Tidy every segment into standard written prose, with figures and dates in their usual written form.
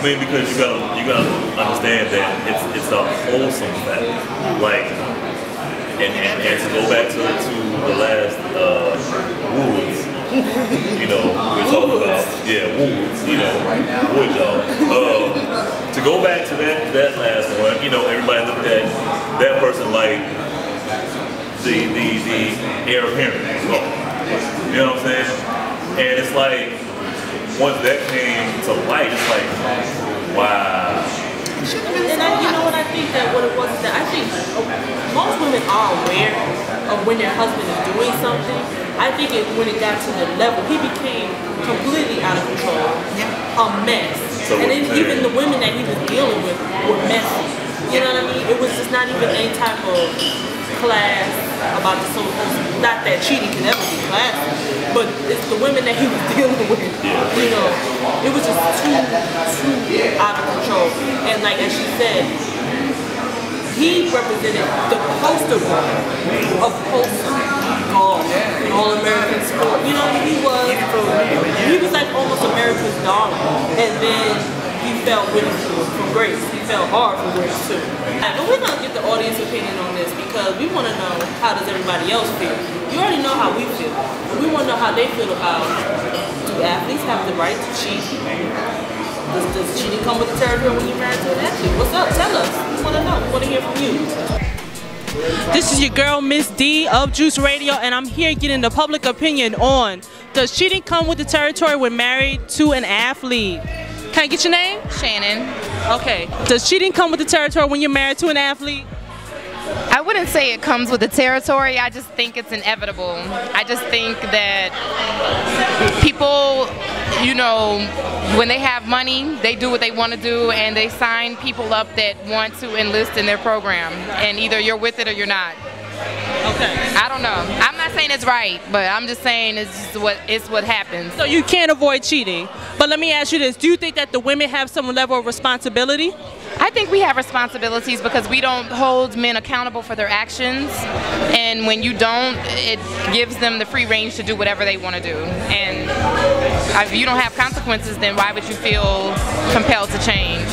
mean, because you gotta understand that it's a wholesome fact. Like, and to go back to the last Woods, you know, we're talking about Woods, you know, wood dog. To go back to that last one, you know, everybody looked at that person like the heir apparent. You know what I'm saying? And it's like, once that came to light, it's like, wow. And you know what I think that what it was is that I think most women are aware of when their husband is doing something. I think when it got to the level, he became completely out of control, a mess. So and then even the women that he was dealing with were messy. You know what I mean? It was just not even any type of class about the social. Not that cheating can ever be classy, but it's the women that he was dealing with. You know, it was just too out of control. And like as she said, he represented the poster boy of wholesome golf, all-American sport. You know, he was like almost America's darling. And then he fell ridicule from Grace. He fell hard from Grace too. But we're gonna get the audience opinion on this because we want to know how does everybody else feel. You already know how we feel, but we want to know how they feel about, do athletes have the right to cheat? Does cheating come with the territory when you're married to an athlete? What's up? Tell us. We want to know. We want to hear from you. This is your girl, Miss D of Juice Radio, and I'm here getting the public opinion on, does cheating come with the territory when married to an athlete? Can I get your name? Shannon. Okay. Does cheating come with the territory when you're married to an athlete? I wouldn't say it comes with the territory. I just think it's inevitable. I just think that people, you know, when they have money, they do what they want to do, and they sign people up that want to enlist in their program. And either you're with it or you're not. Okay. I don't know. I'm not saying it's right, but I'm just saying it's what happens. So you can't avoid cheating. But let me ask you this. Do you think that the women have some level of responsibility? I think we have responsibilities because we don't hold men accountable for their actions. And when you don't, it gives them the free range to do whatever they want to do. And if you don't have consequences, then why would you feel compelled to change?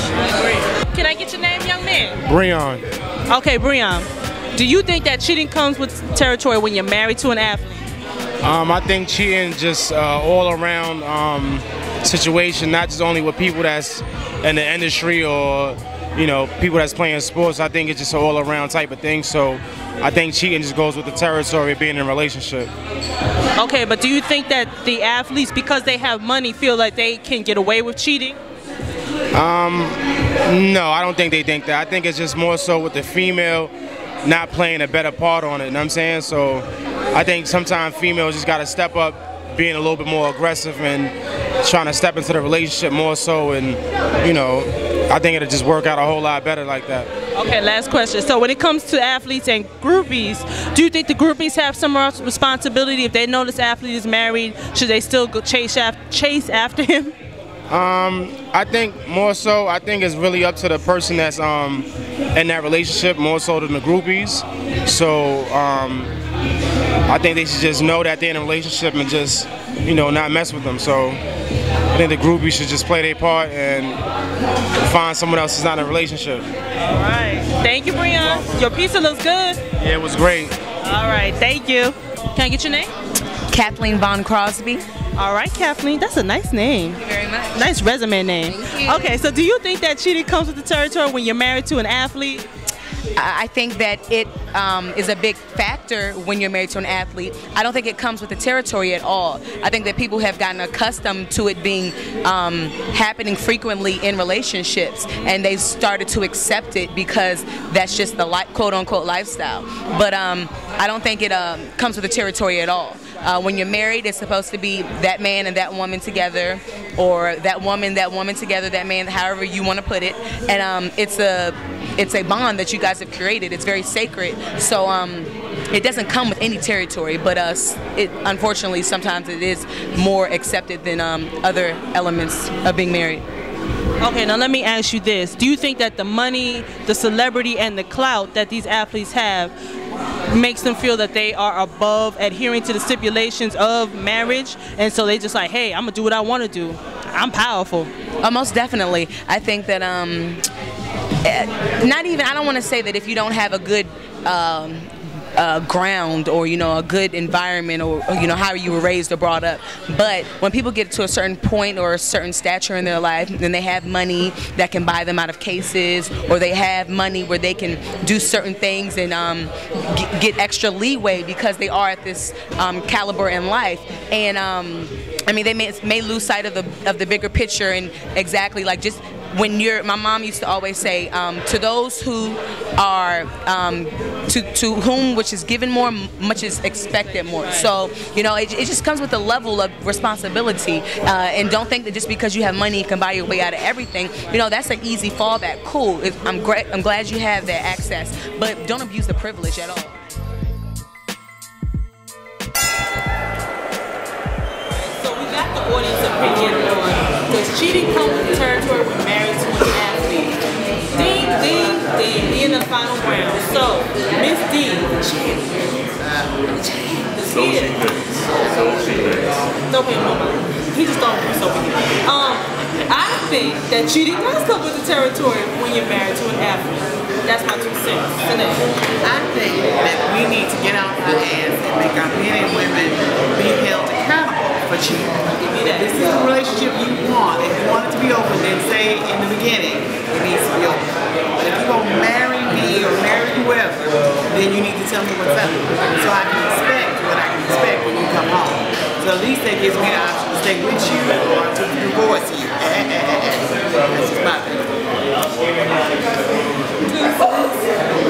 Can I get your name, young man? Breon. Okay, Breon. Do you think that cheating comes with territory when you're married to an athlete? I think cheating just all around situation, not just only with people that's in the industry or, you know, people that's playing sports. I think it's just an all around type of thing. So I think cheating just goes with the territory of being in a relationship. Okay, but do you think that the athletes, because they have money, feel like they can get away with cheating? No, I don't think they think that. I think it's just more so with the female not playing a better part on it, you know what I'm saying? So I think sometimes females just got to step up, being a little bit more aggressive and trying to step into the relationship more so, and, you know, I think it'll just work out a whole lot better like that. Okay, last question. So when it comes to athletes and groupies, do you think the groupies have some responsibility? If they know this athlete is married, should they still go chase after him? I think more so, I think it's really up to the person that's in that relationship more so than the groupies. So I think they should just know that they're in a relationship and just, you know, not mess with them. So I think the groupies should just play their part and find someone else who's not in a relationship. All right. Thank you, Breon. Your pizza looks good. Yeah, it was great. All right. Thank you. Can I get your name? Kathleen Von Crosby. All right, Kathleen, that's a nice name. Thank you very much. Nice resume name. Thank you. Okay, so do you think that cheating comes with the territory when you're married to an athlete? I think that it is a big factor when you're married to an athlete. I don't think it comes with the territory at all. I think that people have gotten accustomed to it being happening frequently in relationships, and they've started to accept it because that's just the quote-unquote lifestyle. But I don't think it comes with the territory at all. When you're married, it's supposed to be that man and that woman together, or that woman together, that man, however you want to put it. And it's a bond that you guys have created. It's very sacred. So it doesn't come with any territory, but unfortunately sometimes it is more accepted than other elements of being married. Okay, now let me ask you this. Do you think that the money, the celebrity, and the clout that these athletes have makes them feel that they are above adhering to the stipulations of marriage, and so they just like, hey, I'm gonna do what I want to do? I'm powerful. Most definitely. I think that not even, I don't want to say that if you don't have a good ground or a good environment or how you were raised or brought up, but when people get to a certain point or a certain stature in their life, then they have money that can buy them out of cases, or they have money where they can do certain things and get extra leeway because they are at this caliber in life. And I mean, they may lose sight of the bigger picture, and exactly like just when my mom used to always say, to those who are, to whom which is given more, much is expected more. So, it just comes with a level of responsibility, and don't think that just because you have money you can buy your way out of everything. That's an easy fallback. Cool, I'm glad you have that access, but don't abuse the privilege at all. So we got the audience opinion on, does cheating come with the territory when married to an athlete? Ding, ding, ding. We in the final round. So, Miss D, So she thinks. Don't pay no mind. He just don't do so many. I think that cheating does come with the territory when you're married to an athlete. That's my 2 cents. I think that we need to get out our ass and make our men and women be held accountable for cheating. If this is the relationship you want, if you want it to be open, then say in the beginning it needs to be open. But if you're going to marry me or marry whoever, then you need to tell me what's up, so I can expect what I can expect when you come home. So at least that gives me the option to stay with you or to divorce you. That's just my thing.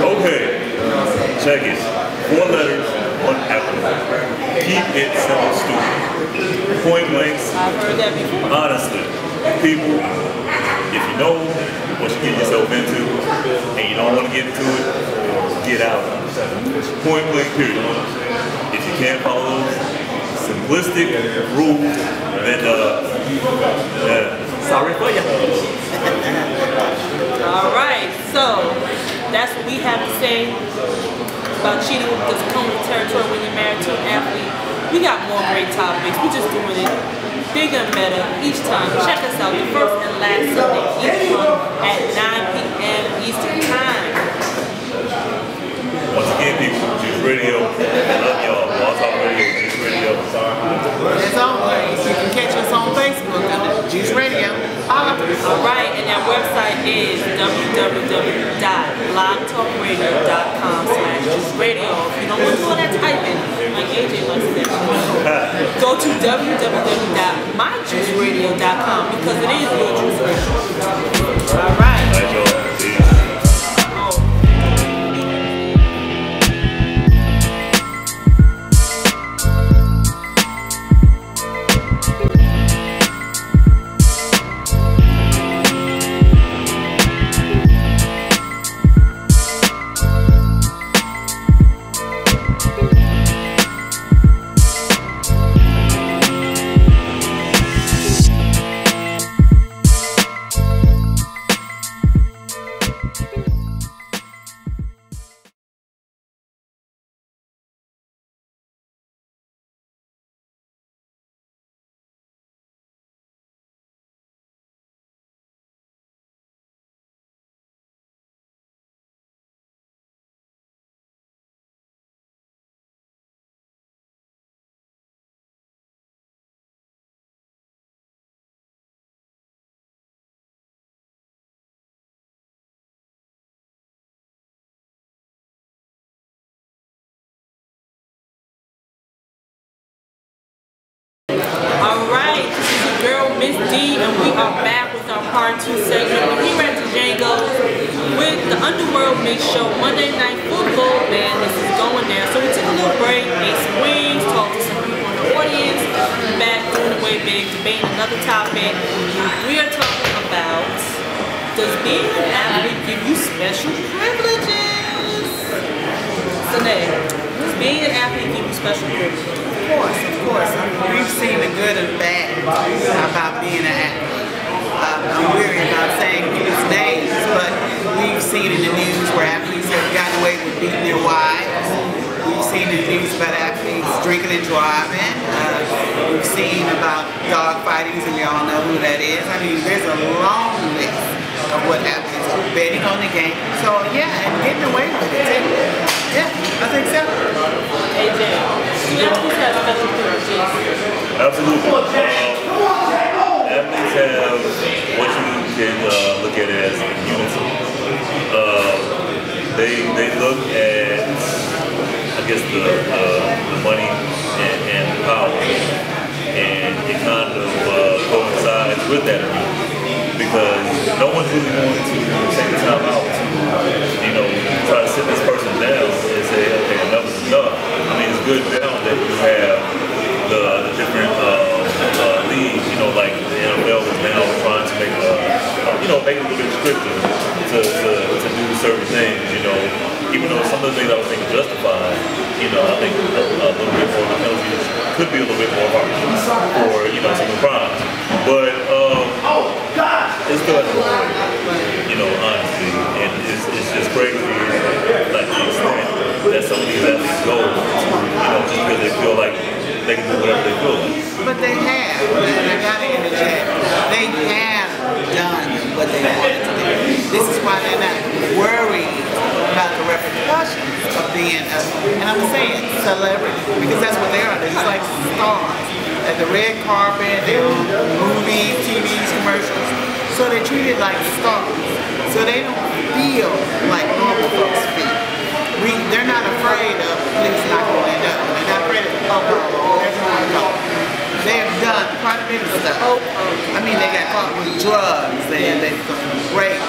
Okay, check it. 4 letters on Apple. Keep it simple, stupid. Point blanks. I've heard that before. Honestly, people, if you know what you're getting yourself into and you don't want to get into it, get out. Point blank, period. If you can't follow those simplistic rules, then sorry for you. All right, so that's what we have to say about cheating does come with territory when you're married to an athlete. We got more great topics. We're just doing it bigger and better each time. Check us out the first and last Sunday each month at 9 p.m. Eastern Time. Once again, people, Juice Radio, I love y'all. Blog Talk Radio, Juice Radio. As always, you can catch us on Facebook under Juice Radio. All right, and that website is www.blogtalkradio.com/juiceradio. If you don't want to do all that typing, like AJ likes to do, go to www.myjuiceradio.com because it is your Juice Radio. All right. All right, y'all. See you. Miss D, and we are back with our part 2 segment here at the Django's with the Underworld Mix Show Monday Night Football. Man, this is going down. So we took a little break, ate some wings, talked to some people in the audience, back doing the way big, debating another topic. We are talking about, does being an athlete give you special privileges? Sinead, does being an athlete give you special privileges? Of course. We've seen the good and bad about being an athlete. I'm weary about saying people's names, but we've seen in the news where athletes have gotten away with beating their wives. We've seen in the news about athletes drinking and driving. We've seen about dog fightings, and we all know who that betting on the game. So yeah, and getting away with it too. Yeah, I think so. AJ, do athletes have special privileges? Absolutely. Athletes have what you can look at as immunity. They look at, I guess, the money and the power, and it kind of coincides with that immunity. Because no one's really going to take the time out to, try to sit this person down and say, okay, enough is enough. I mean, it's good now that you have the different leagues, like the NFL is now trying to make make it a little bit stricter to do certain things, even though some of the things I was thinking justified, I think a little bit more of the penalties could be a little bit more harsh for, some of the crimes. But it's still at the point, honestly, and it's just crazy, like the extent that some of these athletes go to, just because they feel like they can do whatever they feel like. But they have, and I got to interject, they have done what they wanted to do. This is why they're not worried about the repercussions of being, and I'm saying celebrity, because that's what they are. They're just like stars. At the red carpet, they're on movies, TVs, commercials. So they're treated like stars. So they don't feel like normal folks feel. They're not afraid of police knocking on their door. They're not afraid of alcohol or whatever you want to call it. They have done quite a bit of stuff. I mean, they got caught with drugs, they've rape,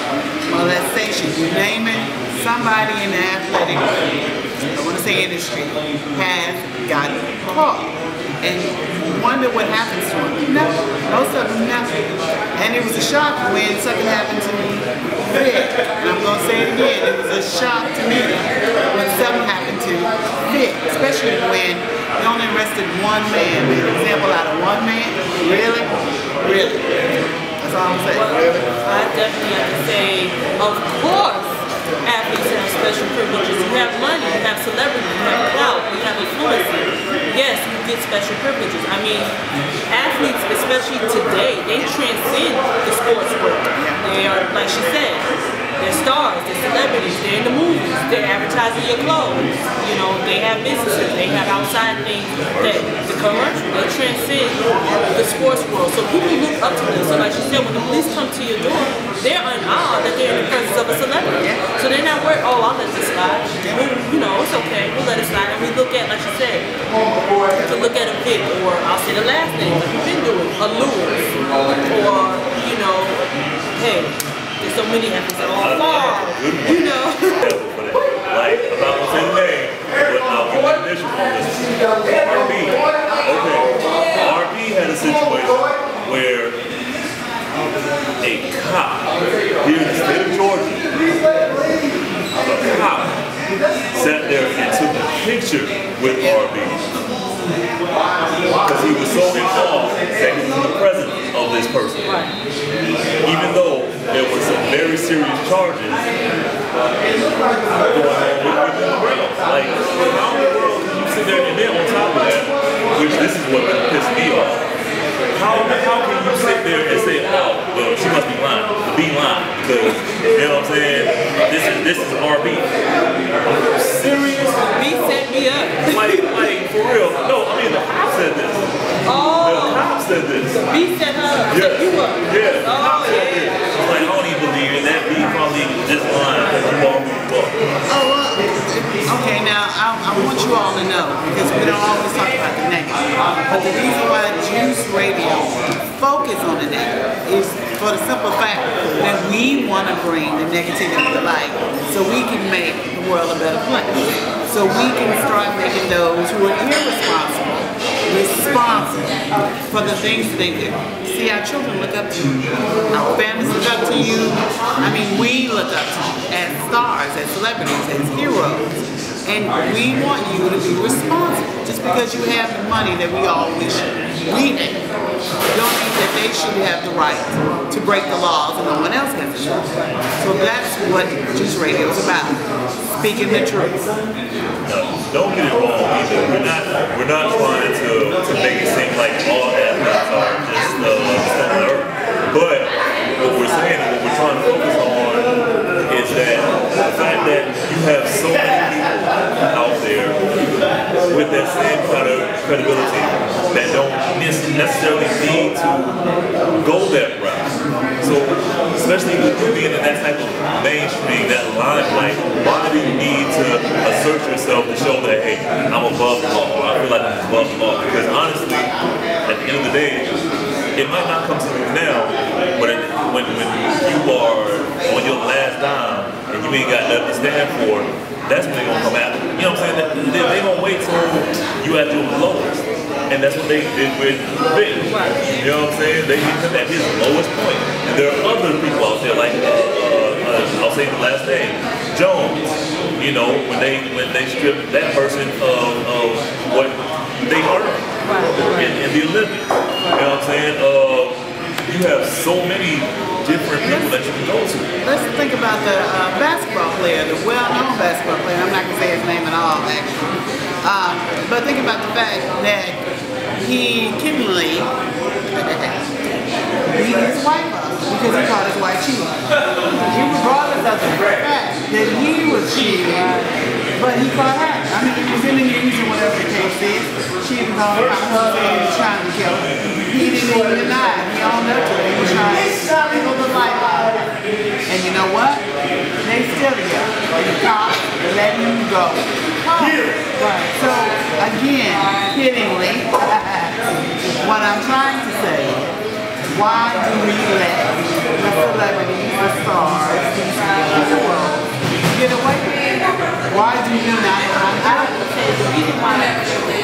molestation, you name it. Somebody in the athletic, I want to say industry, has gotten caught. And you wonder what happens to them. Nothing. Most of them, nothing. And it was a shock when something happened to Vic. And I'm going to say it again. It was a shock to me when something happened to Vic. Especially when they only arrested one man. Made an example out of one man. Really? Really? That's all I'm saying. Well, I definitely have to say, of course, athletes have special privileges. You have money, you have celebrity, you have clout, you have influence. Yes, you get special privileges. I mean, athletes, especially today, they transcend the sports world. They are, like she said, they're stars, they're celebrities, they're in the movies, they're advertising your clothes. They have businesses, they have outside things that the commercial, they transcend the sports world. So people look up to them. So like she said, when the police come to your door, they're in awe that they're in the presence of a celebrity. So they're not worried, oh, I'll let this slide. It's okay, we'll let it slide. And we look at, like she said, to look at a Vic, or I'll say the last name, like we've been doing, a Lewis, or, hey, there's so many athletes that are all far, Like, I'm not gonna say the name, but I'll give an initial on this. RB. Okay. RB had a situation where a cop here in the state of Georgia, a cop sat there and took a picture with RB. Because he was so involved that he was in the presence of this person. Even though there were some very serious charges going on with the ground. Like, how in the world can you sit there and then on top of that, which this is what pissed me off, how can you sit there and say, oh, well, she must be lying, the B line, because, you know what I'm saying, this is RB. Are you serious? B set me up. Like, for real. No, I mean, the cop said this. Oh. The cop said this. B set her up. Yeah. Set you up. Yeah. The cop said yeah. this. I was like, I don't even believe it. That B probably just lying because you walk through the book. Oh, well, okay, now I want you all to know, because we don't always talk about the negative, but the reason why Juice Radio focus on the negative is for the simple fact that we want to bring the negativity to light so we can make the world a better place. So we can start making those who are irresponsible responsible for the things that they do. See, our children look up to you. Our families look up to you. I mean, we look up to you as stars, as celebrities, as heroes. And we want you to be responsible. Just because you have the money that we all wish we had, don't mean that they should have the right to break the laws and no one else has the right. So that's what Juice Radio is about. Speaking the truth. Don't get it wrong either. We're not trying to make it seem like all athletes are just on earth. But what we're saying is what we're trying to focus on same kind of credibility that don't necessarily need to go that route. So, especially with you being in that type of mainstream, that limelight, why do you need to assert yourself to show that, hey, I'm above the law, or I feel like I'm above the law? Because honestly, at the end of the day, it might not come to you now, but when you are on your last dime and you ain't got nothing to stand for, that's when they're gonna come after you. You know what I'm saying? They gonna wait till you at your lowest. And that's what they did with Vince. You know what I'm saying? They hit him at his lowest point. And there are other people out there like I'll say the last name, Jones. You know, when they stripped that person of what they earned in the Olympics. You know what I'm saying? You have so many different people that you can go to. Let's think about the basketball player, the well-known basketball player. I'm not going to say his name at all, actually. But think about the fact that he kidney beat his wife up because he caught his wife cheating. Regardless of the fact that he was cheating, but he caught her. I mean, he was in the news or whatever the case is. She was on her husband, he was trying to kill her. He didn't even deny it. He owned up to it. He was trying to steal the life out of her. And you know what? They still together. And the cops let him go. Right. So, again, kiddingly, what I'm trying to say is, why do we let the celebrities, the stars, these people in the world get away with it? Why do you not? I would say the reason why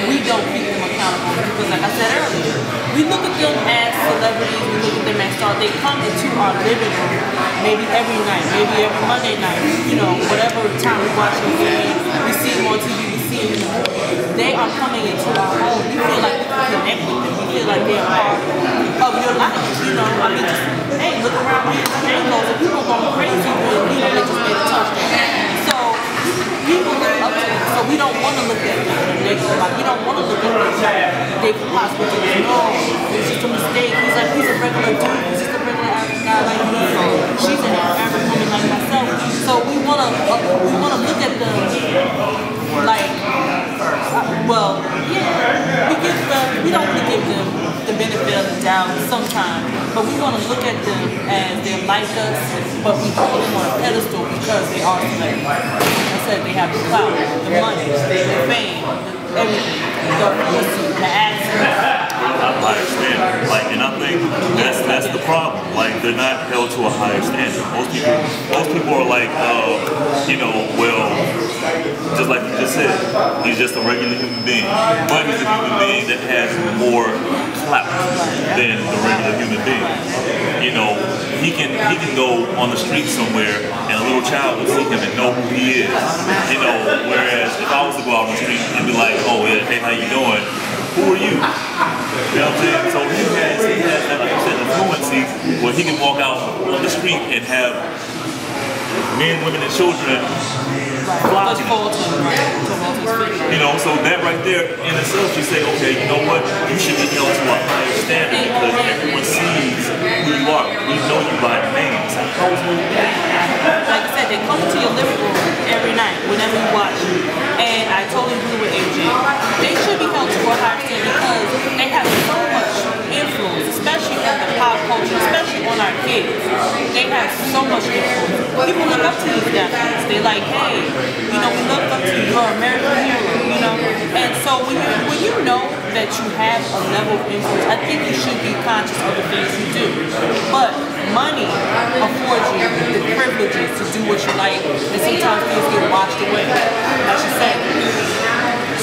we don't keep them accountable is because, like I said earlier, we look at them as celebrities, we look at them as stars. They come into our living room maybe every night, maybe every Monday night, you know, whatever time we watch the game, we see them on TV, we see them in the movie. They are coming into our home. We feel like we can connect with them. We feel like they're a part of your life, you know. I mean, just, hey, look around me, the game goes, and people are going crazy when, you know, they just made a touchdown. So, people look up to them, so we don't want to look at them negative. Like, we don't want to look at them like they could possibly do it. No, it's just a mistake. He's a regular dude. He's just a regular African guy like me. She's an African woman like myself. So we want to look at them like, well, yeah, we don't really give them the benefit of the doubt sometimes, but we want to look at them as they're like us, but we hold them on a pedestal because they are celebrities. I said they have the clout, the money, the fame, everything, the access. A higher standard, like, and I think that's the problem. Like, they're not held to a higher standard. Most people are like, you know, well, just like you just said, he's just a regular human being, but he's a human being that has more clout than the regular human being. You know, he can go on the street somewhere and a little child will see him and know who he is. You know, whereas if I was to go out on the street and be like, oh yeah, hey, how you doing? Who are you? You know what I'm saying? So he has that, like you said, fluency where he can walk out on the street and have men, women, and children flock to him. You know, so that right there in itself, you say, okay, you know what? You should be held to a higher standard because everyone sees who you are. We know you by name. Like I said, they come to your living room every night, whenever you watch. And I totally agree with AJ. They should be held to a higher standard because they have so much influence, especially in the pop culture, especially on our kids. They have so much influence. People look up to these guys. They're like, hey, you know, we look up to you, you're an American hero, you know. And so when you know that you have a level of influence, I think you should be conscious of the things you do. But money affords you the privileges to do what you like, and sometimes things get washed away. Like she said,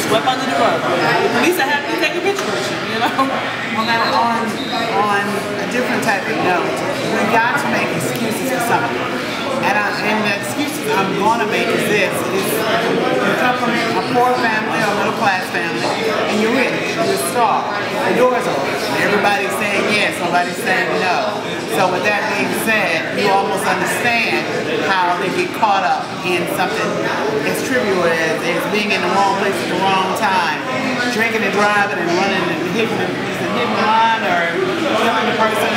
swept under the rug. The police are happy to take a picture with you, you know? Well, now, on a different type of note, we got to make excuses for something. And the excuses I'm going to make is this. You come from a poor family or a middle class family, and you're rich, you're a star. The doors are open. Everybody's saying yes, nobody's saying no. So with that being said, you almost understand how they get caught up in something as trivial as being in the wrong place at the wrong time, drinking and driving and running and hitting the line, or killing the person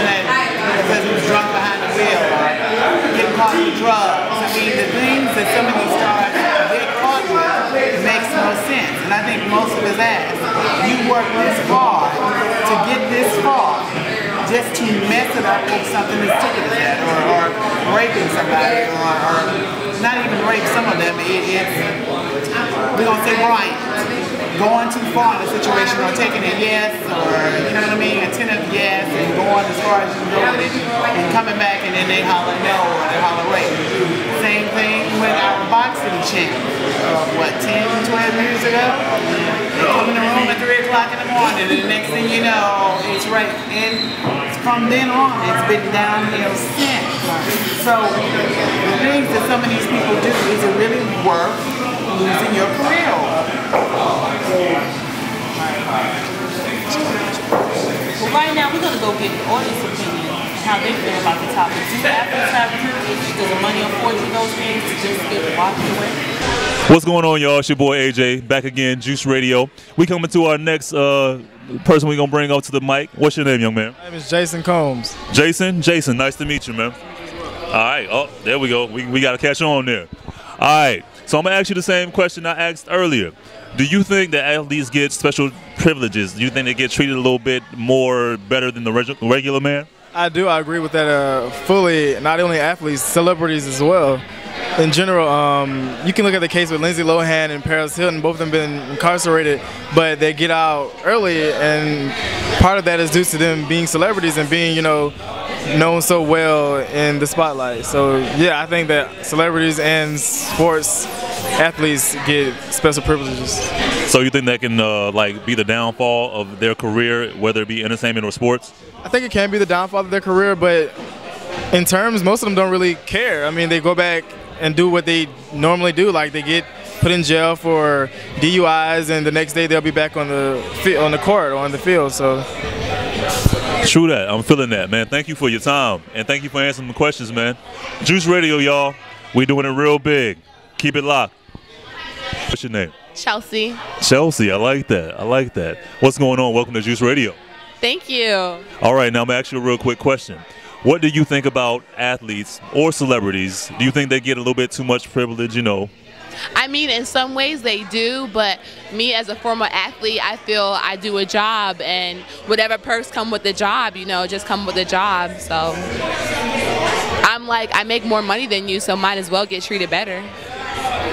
because he was drunk behind the wheel, or getting caught in drugs. I mean, the things that some of these stars get caught with makes no sense. And I think most of his ass. You work this hard to get this far, just to mess it up with something as stupid as that, or raping somebody, or not even rape some of them. It's we're gonna say Brian. Going too far in a situation, or taking a yes, or you know what I mean, a tentative yes, and going as far as you can go with it, and coming back and then they holler no, or they holler rape. Same thing with our boxing champ. What, 10, 12 years ago? They come in the room at 3 o'clock in the morning, and the next thing you know, it's rape. And from then on, it's been downhill since. So the things that some of these people do, is it really worth losing your career over? Well, right now we're gonna go get the audience opinion and how they feel about the topic. Do athletes have privilege? Does the money afford you those things to just get walked away? What's going on, y'all? It's your boy AJ, back again, Juice Radio. We coming to our next person we're gonna bring up to the mic. What's your name, young man? My name is Jason Combs. Jason, nice to meet you, man. All right, oh, there we go. We gotta catch on there. All right, so I'm gonna ask you the same question I asked earlier. Do you think that athletes get special privileges? Do you think they get treated a little bit more better than the regular man? I do. I agree with that fully. Not only athletes, celebrities as well. In general, you can look at the case with Lindsay Lohan and Paris Hilton. Both of them been incarcerated, but they get out early, and part of that is due to them being celebrities and being, you know, known so well in the spotlight. So yeah, I think that celebrities and sports athletes get special privileges. So you think that can like be the downfall of their career, whether it be entertainment or sports? I think it can be the downfall of their career, but in terms, most of them don't really care. I mean, they go back and do what they normally do, like they get put in jail for DUIs, and the next day they'll be back on the court or on the field. So. True that. I'm feeling that, man. Thank you for your time, and thank you for answering the questions, man. Juice Radio, y'all. We doing it real big. Keep it locked. What's your name? Chelsea. Chelsea, I like that. I like that. What's going on? Welcome to Juice Radio. Thank you. All right, now I'm going to ask you a real quick question. What do you think about athletes or celebrities? Do you think they get a little bit too much privilege, you know? I mean, in some ways they do, but me as a former athlete, I feel I do a job, and whatever perks come with the job, you know, just come with the job. So I'm like, I make more money than you, so might as well get treated better.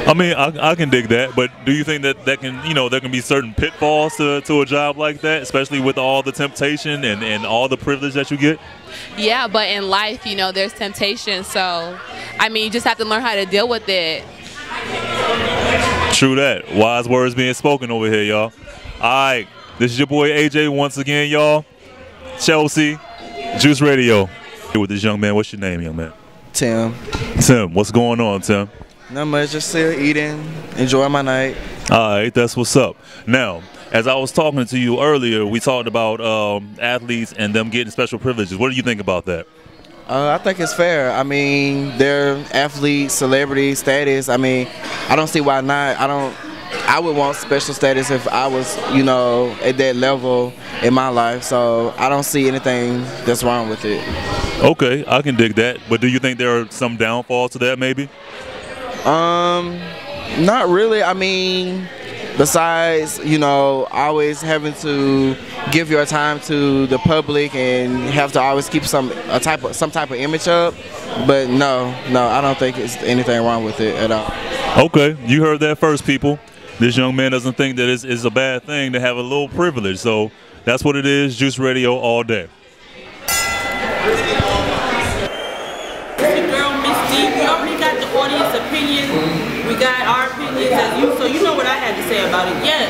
I mean, I can dig that, but do you think that can, you know, there can be certain pitfalls to a job like that, especially with all the temptation and all the privilege that you get? Yeah, but in life, you know, there's temptation, so I mean, you just have to learn how to deal with it. True that. Wise words being spoken over here, y'all. All right, this is your boy AJ once again, y'all. Chelsea, Juice Radio. Here with this young man. What's your name, young man? Tim. Tim, what's going on, Tim? Not much, just still eating, enjoying my night. All right, that's what's up. Now, as I was talking to you earlier, we talked about athletes and them getting special privileges. What do you think about that? I think it's fair. I mean, they're athletes, celebrity status. I mean, I don't see why not. I would want special status if I was, you know, at that level in my life. So I don't see anything that's wrong with it. Okay, I can dig that. But do you think there are some downfalls to that maybe? Not really. I mean, besides, you know, always having to give your time to the public and have to always keep some type of image up. But no, I don't think it's anything wrong with it at all. Okay, you heard that first, people. This young man doesn't think that it's a bad thing to have a little privilege. So that's what it is. Juice Radio all day. Audience opinion, we got our opinions as you, so you know what I had to say about it. Yes,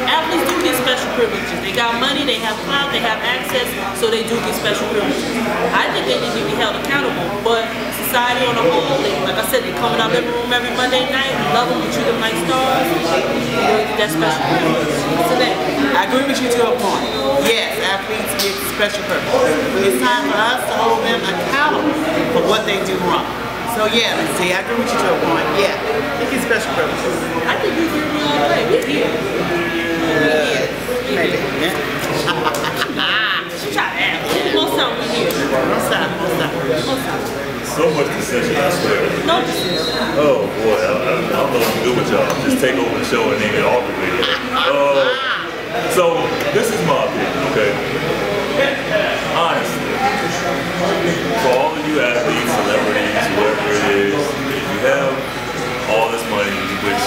athletes do get special privileges. They got money, they have clout, they have access, so they do get special privileges. I think they need to be held accountable, but society on the whole, like I said, they come in our living room every Monday night, we love them, we treat them like stars, they don't get that special privilege. So I agree with you to a point. Yes, athletes get special privileges. It's time for us to hold them accountable for what they do wrong. So yeah, let's see, I agree with you to a point. Yeah, it gets special privileges. I think we do the other way. We're here. Maybe. She tried to ask. Most time we're here. Most time. so much decision, I swear. No decision. Oh boy, I don't know what to do with y'all. Just take over the show and name it all the video. So this is my opinion, okay? Honestly, for all of you athletes, celebrities, whoever it is, you have all this money, which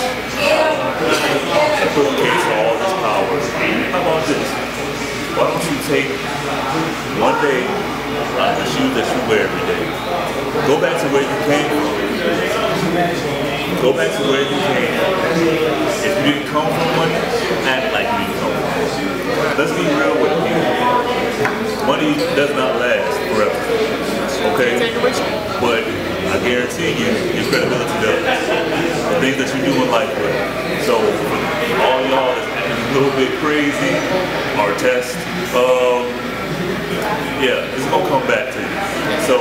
implicates all this power. How about this? Why don't you take one day out of the shoes that you wear every day? Go back to where you came from. Go back to where you came from. If you didn't come from money, act like you didn't come from money. Let's be real with people. Money does not last forever. Okay? But I guarantee you, your credibility does. The things that you do in life will. So for all y'all that's acting a little bit crazy, our test, yeah, it's gonna come back to you. So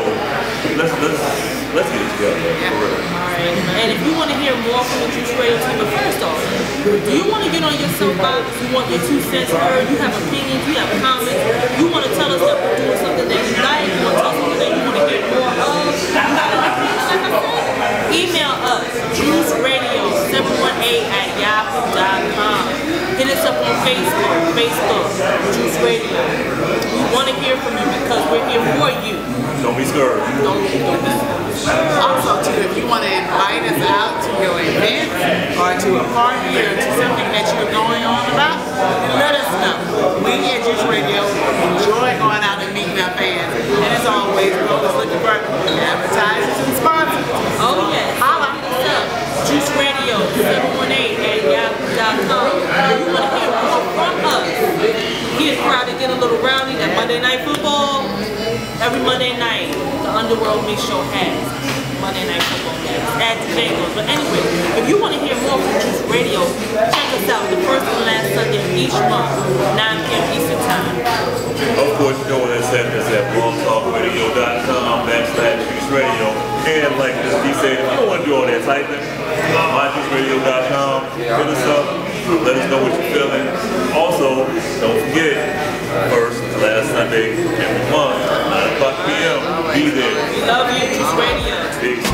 let's get it together, for real. Alright. And if you want to hear more from the Juice Radio team, but first off, do you want to get on your soapbox? You want your 2 cents heard? You have opinions? You have comments? You want to tell us that we're doing something that you like? You want to tell us something that you want to hear more of? You got an opinion, like I said? Email us, juiceradio718@yahoo.com. Hit us up on Facebook, Juice Radio. We want to hear from you because we're here for you. Don't be scared. Don't be scared. Also, too, if you want to invite us out to your event or to a party or to something that you're going on about, let us know. We at Juice Radio enjoy going out and meeting our fans. And as always, we're always looking for advertisers and sponsors. Oh, yes. Holla. Juice Radio 718@yahoo.com. If you want to hear more from us, get crowded, get a little rowdy. That Monday Night Football, every Monday night, the Underworld Mix Show has Monday Night Football games at Django's. But anyway, if you want to hear more from Juice Radio, check us out the first and last Sunday of each month, 9 p.m. Eastern Time. Of course, you know what it said is at blogtalkradio.com/Juice Radio. And like D said, if you don't want to do all that typing, myjuiceradio.com, hit us up, let us know what you're feeling. Also, don't forget, first and last Sunday every month, 9 o'clock p.m., be there. We love you, Juice Radio. Peace.